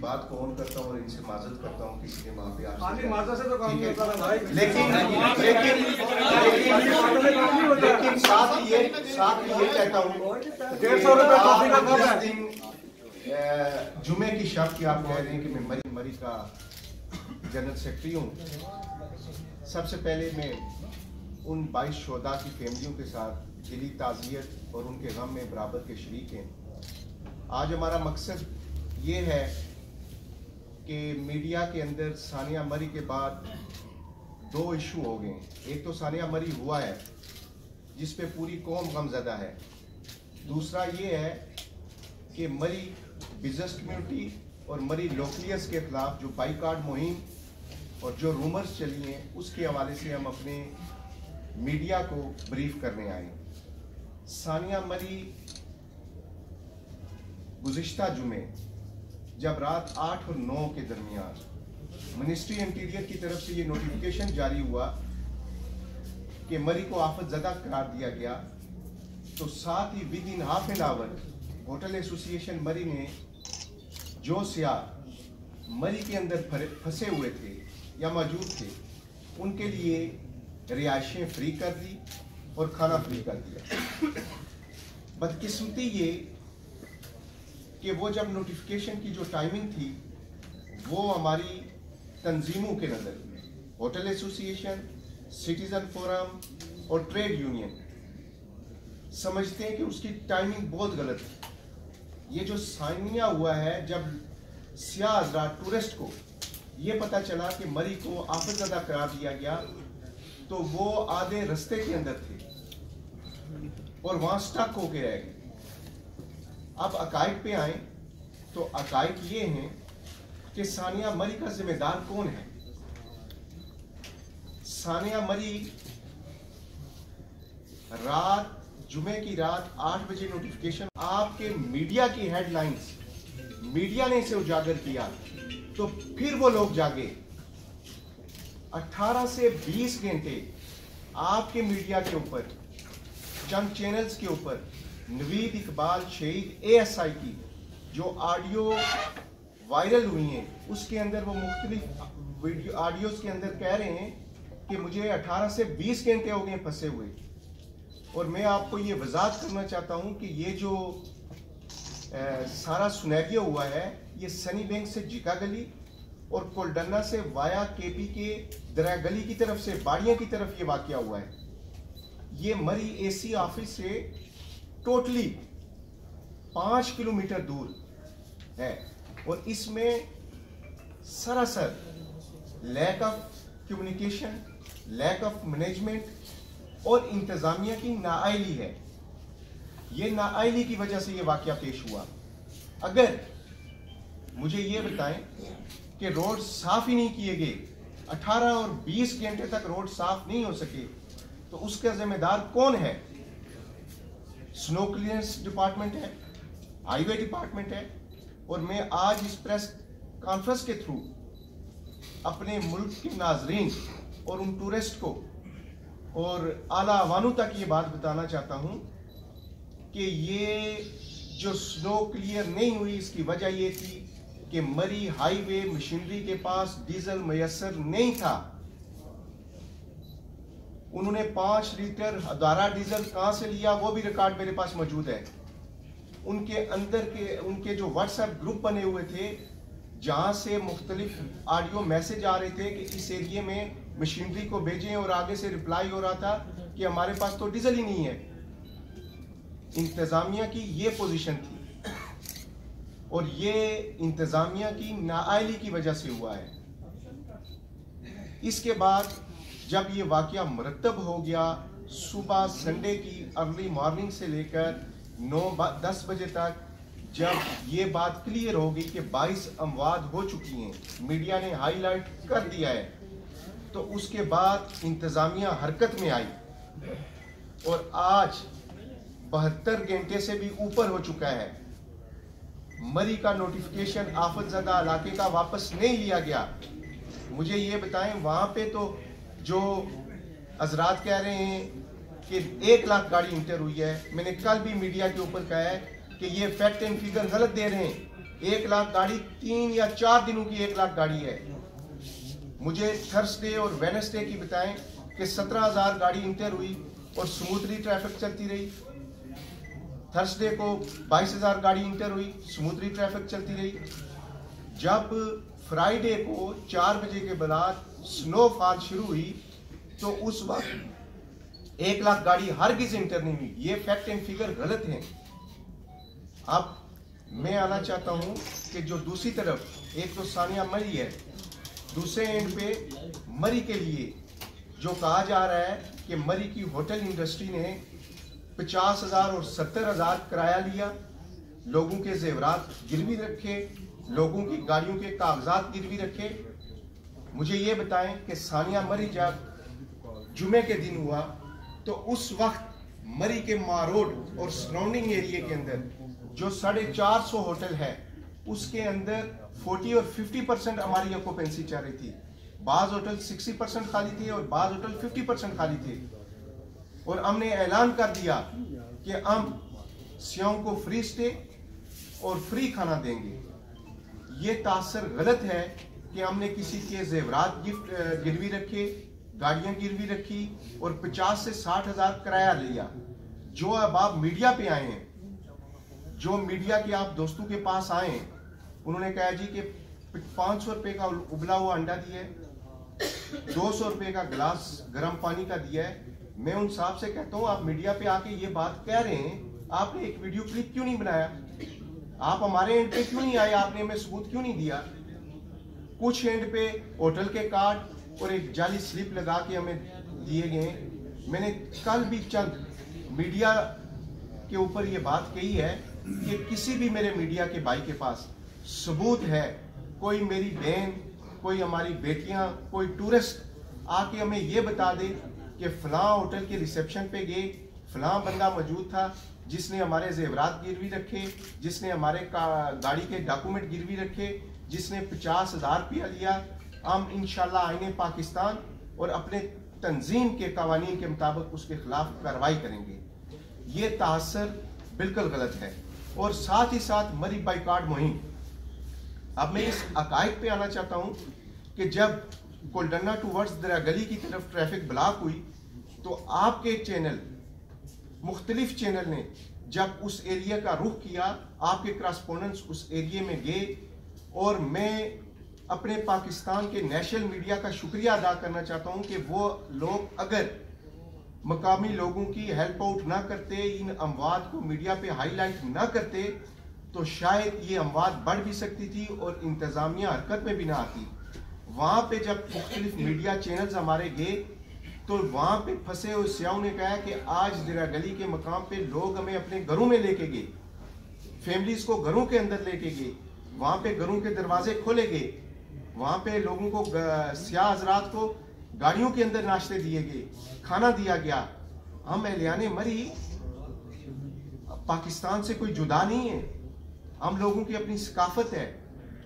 बात को ऑन करता हूँ और इनसे माजरत करता हूँ किसी ने वहाँ पे से तो काम नहीं होता ना भाई। लेकिन साथ ये कहता हूँ 150 रुपए कॉफी का कप है। जुमे की शब की आप कह रहे हैं कि मैं मरी का जनरल सेक्रेटरी हूँ। सबसे पहले मैं उन 22 शोहदा की फैमिलियों के साथ दिली ताज़ियत और उनके गम में बराबर के शरीक हैं। आज हमारा मकसद ये है कि मीडिया के अंदर सानिया मरी के बाद 2 इशू हो गए। एक तो सानिया मरी हुआ है जिस पे पूरी कौम गमज़दा है। दूसरा ये है कि मरी बिजनेस कम्युनिटी और मरी लोकलियस के खिलाफ जो बाइकाट मुहिम और जो रूमर्स चली हैं उसके हवाले से हम अपने मीडिया को ब्रीफ करने आए। सानिया मरी गुज़िश्ता जुमे जब रात 8 और 9 के दरमियान मिनिस्ट्री इंटीरियर की तरफ से ये नोटिफिकेशन जारी हुआ कि मरी को आफत ज़दा करार दिया गया, तो साथ ही within half an hour hotel association मरी ने जो सियाह मरी के अंदर फंसे हुए थे या मौजूद थे उनके लिए रिहाइशें फ्री कर दी और खाना फ्री कर दिया। बदकिस्मती ये कि वो जब नोटिफिकेशन की जो टाइमिंग थी वो हमारी तंजीमों के नज़र होटल एसोसिएशन, सिटीज़न फोरम और ट्रेड यूनियन समझते हैं कि उसकी टाइमिंग बहुत गलत है। ये जो सानिया हुआ है, जब सियाह हज़रात टूरिस्ट को ये पता चला कि मरी को आफतज़दा करार दिया गया तो वो आधे रास्ते के अंदर थे और वहाँ स्टक होके रह गए। अब अकाइद पे आए तो अकाइद ये हैं कि सानिया मरी का जिम्मेदार कौन है। सानिया मरी जुमे की रात 8 बजे नोटिफिकेशन, आपके मीडिया की हेडलाइंस, मीडिया ने इसे उजागर किया तो फिर वो लोग जागे। 18 से 20 घंटे आपके मीडिया के ऊपर, चंद चैनल्स के ऊपर नवीद इकबाल शहीद ASI की जो ऑडियो वायरल हुई हैं उसके अंदर वो मुख्तलिफ वीडियो ऑडियोज के अंदर कह रहे हैं कि मुझे 18 से 20 घंटे हो गए फंसे हुए। और मैं आपको ये वजाहत करना चाहता हूँ कि ये जो सारा सुनेगिया हुआ है ये सनी बैंक से जिका गली और कोलडन्ना से वाया KP के दरा गली की तरफ से बाड़ियाँ की तरफ ये वाक़या हुआ है। ये मरी AC ऑफिस से टोटली 5 किलोमीटर दूर है और इसमें सरासर lack of communication, lack of management और इंतजामिया की नाअहली है। ये नाअहली की वजह से ये वाक़या पेश हुआ। अगर मुझे ये बताएं कि रोड साफ ही नहीं किए गए, 18 और 20 घंटे तक रोड साफ नहीं हो सके, तो उसका जिम्मेदार कौन है? स्नो क्लियरेंस डिपार्टमेंट है, हाईवे डिपार्टमेंट है। और मैं आज इस प्रेस कॉन्फ्रेंस के थ्रू अपने मुल्क के नाजरीन और उन टूरिस्ट को और आला अवानों तक ये बात बताना चाहता हूँ कि ये जो स्नो क्लियर नहीं हुई इसकी वजह ये थी कि मरी हाईवे मशीनरी के पास डीजल मैसर नहीं था। उन्होंने 5 लीटर अदारा डीजल कहाँ से लिया वो भी रिकॉर्ड मेरे पास मौजूद है। उनके जो व्हाट्सएप ग्रुप बने हुए थे जहाँ से मुख्तलिफ ऑडियो मैसेज आ रहे थे कि इस एरिए में मशीनरी को भेजें और आगे से रिप्लाई हो रहा था कि हमारे पास तो डीजल ही नहीं है। इंतजामिया की ये पोजीशन थी और ये इंतजामिया की नाअहली की वजह से हुआ है। इसके बाद जब ये वाक़या मुरतब हो गया, सुबह संडे की अर्ली मॉर्निंग से लेकर 9-10 बजे तक जब ये बात क्लियर हो गई कि 22 अमवात हो चुकी हैं, मीडिया ने हाईलाइट कर दिया है, तो उसके बाद इंतजामिया हरकत में आई और आज 72 घंटे से भी ऊपर हो चुका है। मरी का नोटिफिकेशन आफतज़दा इलाके का वापस नहीं लिया गया। मुझे ये बताएं, वहाँ पे तो जो हजरात कह रहे हैं कि 1 लाख गाड़ी इंटर हुई है, मैंने कल भी मीडिया के ऊपर कहा है कि ये फैक्ट एंड फिगर गलत दे रहे हैं। 1 लाख गाड़ी 3 या 4 दिनों की 1 लाख गाड़ी है। मुझे थर्सडे और वेडनेसडे की बताएं कि 17,000 गाड़ी इंटर हुई और स्मूथली ट्रैफिक चलती रही। थर्सडे को 22,000 गाड़ी इंटर हुई, स्मूथली ट्रैफिक चलती रही। जब फ्राइडे को 4 बजे के बाद स्नोफॉल शुरू हुई तो उस वक्त 1 लाख गाड़ी हरगिज इंटर नहीं हुई। ये फैक्ट एंड फिगर गलत हैं। अब मैं आना चाहता हूं कि जो दूसरी तरफ, एक तो सानिया मरी है, दूसरे एंड पे मरी के लिए जो कहा जा रहा है कि मरी की होटल इंडस्ट्री ने 50,000 और 70,000 किराया लिया, लोगों के जेवरात गिरवी रखे, लोगों की गाड़ियों के कागजात गिरवी रखे। मुझे ये बताएं कि सानिया मरी जब जुमे के दिन हुआ तो उस वक्त मरी के मारोड और सराउंडिंग एरिया के अंदर जो 450 होटल है उसके अंदर 40 और 50% हमारी ऑक्यूपेंसी चल रही थी। बाज होटल 60% खाली थे और बाज होटल 50% खाली थे। और हमने ऐलान कर दिया कि हम सियाओं को फ्री स्टे और फ्री खाना देंगे। ये तासर गलत है कि हमने किसी के जेवरात गिफ्ट गिरवी रखे, गाड़ियां गिरवी रखी और 50 से 60,000 किराया लिया। जो अब आप मीडिया पे आए हैं, जो मीडिया के आप दोस्तों के पास आए हैं, उन्होंने कहा जी कि 500 रुपए का उबला हुआ अंडा दिया है, 200 रुपए का गिलास गर्म पानी का दिया है। मैं उन साहब से कहता हूं, आप मीडिया पे आके ये बात कह रहे हैं, आपने एक वीडियो क्लिप क्यों नहीं बनाया? आप हमारे एंड पे क्यों नहीं आए? आपने हमें सबूत क्यों नहीं दिया? कुछ एंड पे होटल के कार्ड और एक जाली स्लिप लगा के हमें दिए गए। मैंने कल भी चंद मीडिया के ऊपर ये बात कही है कि किसी भी मेरे मीडिया के भाई के पास सबूत है, कोई मेरी बहन, कोई हमारी बेटियां, कोई टूरिस्ट आके हमें ये बता दे कि फलां होटल के रिसेप्शन पे गए, फलां बंदा मौजूद था जिसने हमारे जेवरात गिरवी रखे, जिसने हमारे गाड़ी के डॉक्यूमेंट गिरवी रखे, जिसने 50,000 रुपया लिया। हम इंशाल्लाह आईने पाकिस्तान और अपने तंजीम के कवानीन के मुताबिक उसके खिलाफ कार्रवाई करेंगे। ये तासर बिल्कुल गलत है। और साथ ही साथ मरी बाइकाट मुहिम, अब मैं इस अकायद पे आना चाहता हूं कि जब कोल्डन्ना टूवर्ड्स दरिया गली की तरफ ट्रैफिक ब्लॉक हुई तो आपके चैनल, मुख्तलिफ चैनल ने जब उस एरिया का रुख किया, आपके करस्पॉन्डेंट्स उस एरिया में गए और मैं अपने पाकिस्तान के नेशनल मीडिया का शुक्रिया अदा करना चाहता हूं कि वो लोग अगर मकामी लोगों की हेल्प आउट ना करते, इन अमवात को मीडिया पे हाईलाइट ना करते तो शायद ये अमवात बढ़ भी सकती थी और इंतजामिया हरकत में भी ना आती। वहां पे जब मुख्तलिफ मीडिया चैनल्स हमारे गए तो वहां पे फंसे हुए सियाओं ने कहा कि आज दरिया गली के मकाम पे लोग हमें अपने घरों में लेके गए, फैमिलीज को घरों के अंदर लेके गए, वहां पे घरों के दरवाजे खोले गए, वहां पे लोगों को, सियाह हजरात को गाड़ियों के अंदर नाश्ते दिए गए, खाना दिया गया। हम एहलियाने मरी पाकिस्तान से कोई जुदा नहीं है। हम लोगों की अपनी सकाफत है,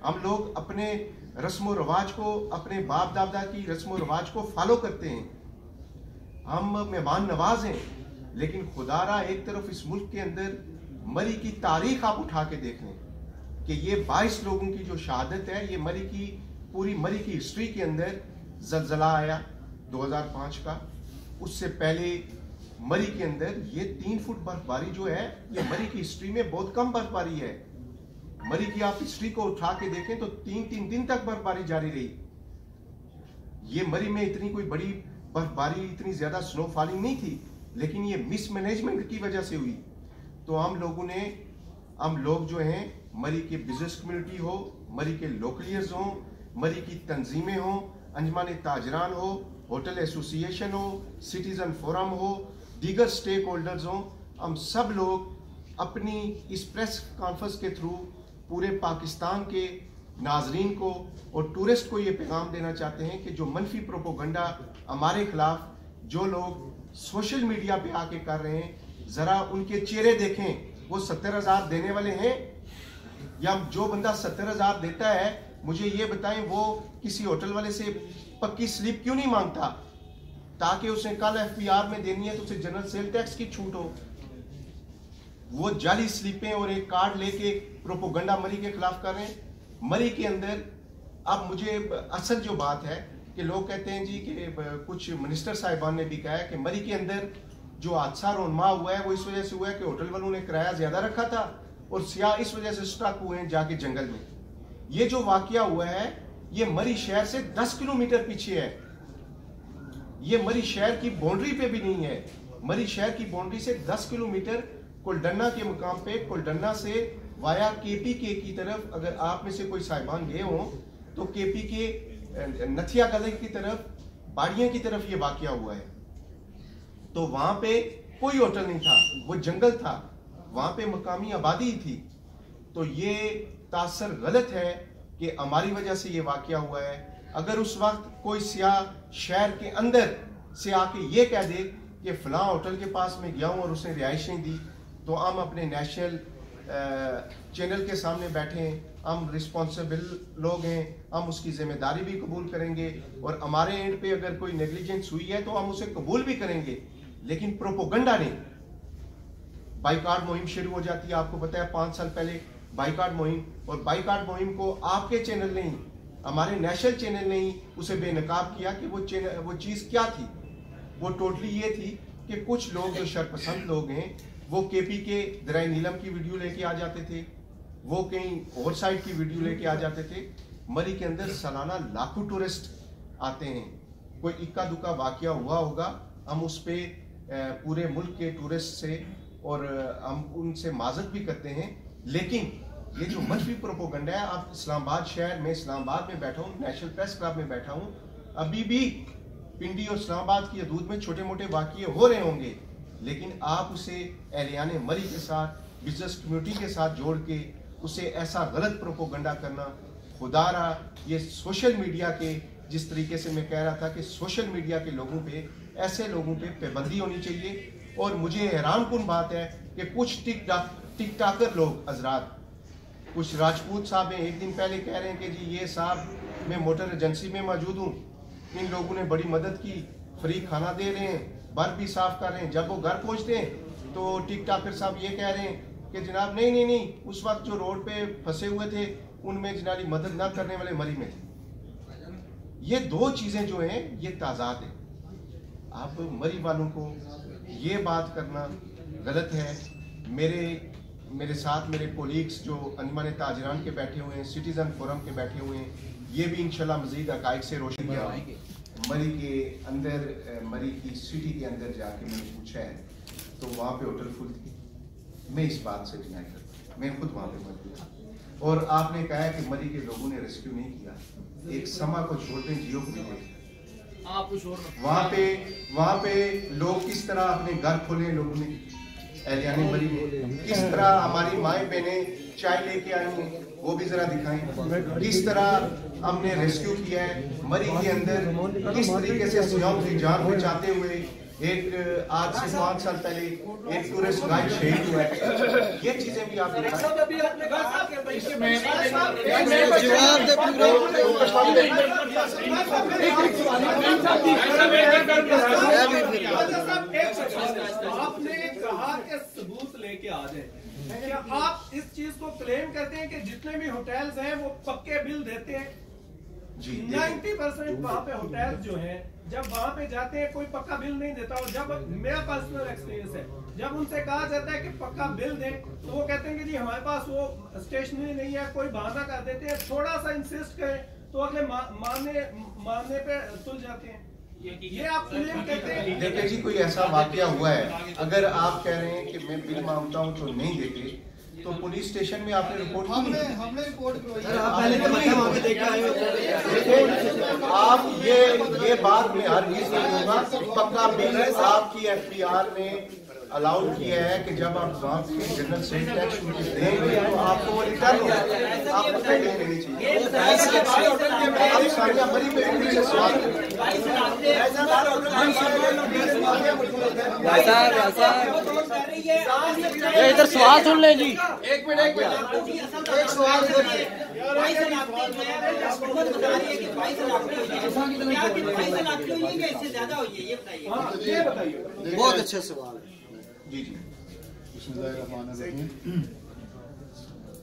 हम लोग अपने रस्म रवाज को, अपने बाप दादा की रस्म रवाज को फॉलो करते हैं। हम मेहमान नवाज हैं, लेकिन खुदारा एक तरफ इस मुल्क के अंदर मरी की तारीख आप उठा के देख लें कि ये 22 लोगों की जो शहादत है, ये मरी की पूरी मरी की हिस्ट्री के अंदर जलजला आया 2005 का, उससे पहले मरी के अंदर ये 3 फुट बर्फबारी जो है, ये मरी की हिस्ट्री में बहुत कम बर्फबारी है। मरी की आप हिस्ट्री को उठा के देखें तो 3-3 दिन तक बर्फबारी जारी रही। ये मरी में इतनी कोई बड़ी बर्फबारी, इतनी ज्यादा स्नोफॉलिंग नहीं थी, लेकिन ये मिसमैनेजमेंट की वजह से हुई। तो हम लोग जो हैं, मरी के बिजनेस कम्युनिटी हो, मरी के लोकलियर्स हो, मरी की तंजीमें हो, अंजमान ताजरान हो, होटल एसोसिएशन हो, सिटीजन फोरम हो, दीगर स्टेक होल्डर्स हो, हम सब लोग अपनी इस प्रेस कॉन्फ्रेंस के थ्रू पूरे पाकिस्तान के नाजरीन को और टूरिस्ट को ये पैगाम देना चाहते हैं कि जो मनफी प्रोपोगंडा हमारे खिलाफ जो लोग सोशल मीडिया पे आके कर रहे हैं, जरा उनके चेहरे देखें। वो 70,000 देने वाले हैं या जो बंदा 70,000 देता है, मुझे ये बताएं वो किसी होटल वाले से पक्की स्लिप क्यों नहीं मांगता ताकि उसे कल FPR में देनी है तो उसे जनरल सेल टैक्स की छूट हो। वो जाली स्लिपें और एक कार्ड लेके प्रोपोगंडा मरी के खिलाफ कर रहे हैं। मरी के अंदर अब मुझे असल जो बात है कि लोग कहते हैं जी कि कुछ मिनिस्टर साहिबान ने भी कहा है कि मरी के अंदर जो हादसा रोनमा हुआ है वो इस वजह से हुआ है कि होटल वालों ने किराया ज्यादा रखा था और सियाह इस वजह से स्टक हुए हैं जाके जंगल में। ये जो वाकया हुआ है ये मरी शहर से 10 किलोमीटर पीछे है, ये मरी शहर की बाउंड्री पे भी नहीं है। मरी शहर की बाउंड्री से 10 किलोमीटर कोलडन्ना के मुकाम पे, कोलडन्ना से वाया केपीके की तरफ अगर आप में से कोई साहिबान गए हो तो केपीके नथिया गले की तरफ, बाड़ियां की तरफ ये वाकया हुआ है। तो वहां पे कोई होटल नहीं था, वो जंगल था, वहां पे मकामी आबादी थी। तो ये तासर गलत है कि हमारी वजह से ये वाकया हुआ है। अगर उस वक्त कोई सियाह शहर के अंदर से आके ये कह दे कि फलां होटल के पास में गया हूं और उसने रिहाइशें दी, तो हम अपने नेशनल चैनल के सामने बैठे हैं, हम रिस्पॉन्सिबल लोग हैं, हम उसकी जिम्मेदारी भी कबूल करेंगे और हमारे एंड पे अगर कोई नेग्लिजेंस हुई है तो हम उसे कबूल भी करेंगे। लेकिन प्रोपोगंडा नहीं। बाइकाट मुहिम शुरू हो जाती है, आपको पता है 5 साल पहले बाइकाट मुहिम, और बाइकाट मुहिम को आपके चैनल ने ही, हमारे नेशनल चैनल ने ही उसे बेनकाब किया कि वो चीज क्या थी। वो टोटली ये थी कि कुछ लोग जो शरपसंद लोग हैं वो केपीके दरिया नीलम की वीडियो लेके आ जाते थे, वो कहीं और साइड की वीडियो लेके आ जाते थे। मरी के अंदर सालाना लाखों टूरिस्ट आते हैं, कोई इक्का दुक्का वाकया हुआ होगा, हम उस पे पूरे मुल्क के टूरिस्ट से और हम उनसे माजरत भी करते हैं। लेकिन ये जो मनफी प्रोपोगंडा है, आप इस्लामाबाद शहर में, इस्लामाबाद में बैठा हूँ, नेशनल प्रेस क्लब में बैठा हूँ, अभी भी पिंडी और इस्लामाबाद की हदूद में छोटे मोटे वाकये हो रहे होंगे, लेकिन आप उसे एहलियाने मरी के साथ, बिजनेस कम्युनिटी के साथ जोड़ के उसे ऐसा गलत प्रोपोगंडा करना, खुदारा ये सोशल मीडिया के, जिस तरीके से मैं कह रहा था कि सोशल मीडिया के लोगों पे, ऐसे लोगों पे पाबंदी होनी चाहिए। और मुझे हैरानकुन बात है कि कुछ टिकटॉकर लोग हजरात, कुछ राजपूत साहब हैं, एक दिन पहले कह रहे हैं कि जी ये साहब मैं मोटर एजेंसी में मौजूद हूँ, इन लोगों ने बड़ी मदद की, फ्री खाना दे रहे हैं, बर भी साफ कर रहे हैं। जब वो घर पहुँचते हैं तो टिकटॉकर साहब ये कह रहे हैं कि जनाब नहीं, उस वक्त जो रोड पे फंसे हुए थे उनमें जनाली मदद ना करने वाले मरी में थे। ये दो चीजें जो हैं ये ताजाद है। आप मरी वालों को ये बात करना गलत है। मेरे साथ मेरे कोलीग्स जो अंजुमन ताजरान के बैठे हुए हैं, सिटीजन फोरम के बैठे हुए हैं, ये भी इंशाल्लाह मजीद हकाइक से रोशन किया। मरी के अंदर, मरी की सिटी के अंदर जाके मैंने पूछा है तो वहाँ पे होटल फुल थी। मैं इस बात से डिनाई करता हूँ, मैं खुद वहाँ पे मौजूद था। और आपने कहा है कि मरी के लोगों ने रेस्क्यू नहीं किया, एक समा को छोड़ते जियो को भी वहाँ पे लोग किस तरह अपने घर खोले, लोगों ने एहलियाने मरी में किस तरह हमारी माएँ बहनें चाय लेके आई हैं वो भी जरा दिखाएं। किस तरह हमने रेस्क्यू किया है मरी के अंदर, किस तरीके से सियाओं की जान बचाते हुए एक आज से 5 साल पहले एक टूरिस्ट गाइड शहीद हुआ है। ये चीजें भी आप आपने कहा कि सबूत लेके आ जाए। क्या आप इस चीज को क्लेम करते हैं कि जितने भी होटल्स हैं वो पक्के बिल देते हैं? 90% वहाँ पे होटल्स जो हैं जब वहाँ पे जाते हैं कोई पक्का बिल नहीं देता। और जब मेरा पर्सनल एक्सपीरियंस है, जब उनसे कहा जाता है कि पक्का बिल दें तो वो कहते हैं कि जी हमारे पास वो स्टेशनरी नहीं है, कोई बहाना कर देते हैं। थोड़ा सा इंसिस्ट करें तो अगले मानने पे तुल जाते हैं। ये आप क्लेम करते हैं? देखिए जी, कोई ऐसा वाकया हुआ है, अगर आप कह रहे हैं कि मैं बिल मांगता हूँ तो नहीं देते, तो पुलिस स्टेशन में आपने रिपोर्ट हमने रिपोर्ट आप ये बात में हर चीज नहीं होगा। पक्का बिल आपकी FPR में अलाउड किया है कि जब आप गांव के जनरल सेल टैक्स देंगे तो आपको वो रिटर्न होगा, आपको पेमेंट देनी चाहिए। आप सानिया मरी पे से सवाल इधर सवाल सुन ले जी। एक मिनट एक सवाल ये बताइए। बहुत अच्छा सवाल है। जी बिस्मिल्लाहिर्रहमानिर्रहीम।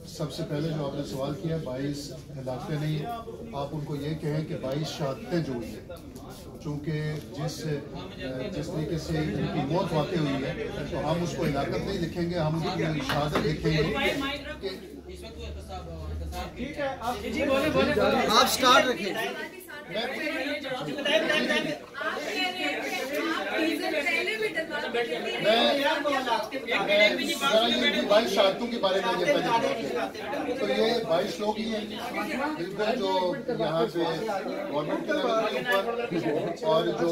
सबसे पहले जो आपने सवाल किया 22 हिलाकतें नहीं, आप उनको ये कहें कि 22 शहादतें जो हुई है, चूँकि जिस तरीके से इनकी मौत वाक़ई हुई है तो हम उसको हिलाकत नहीं लिखेंगे, हम उनकी शहादत लिखेंगे कि ठीक है आप स्टार्ट रखें। बाईस शहादतों के बारे में ये पहले तो ये 22 लोग ही हैं बिल्कुल जो यहाँ पे गवर्नमेंट के लेवल के ऊपर और जो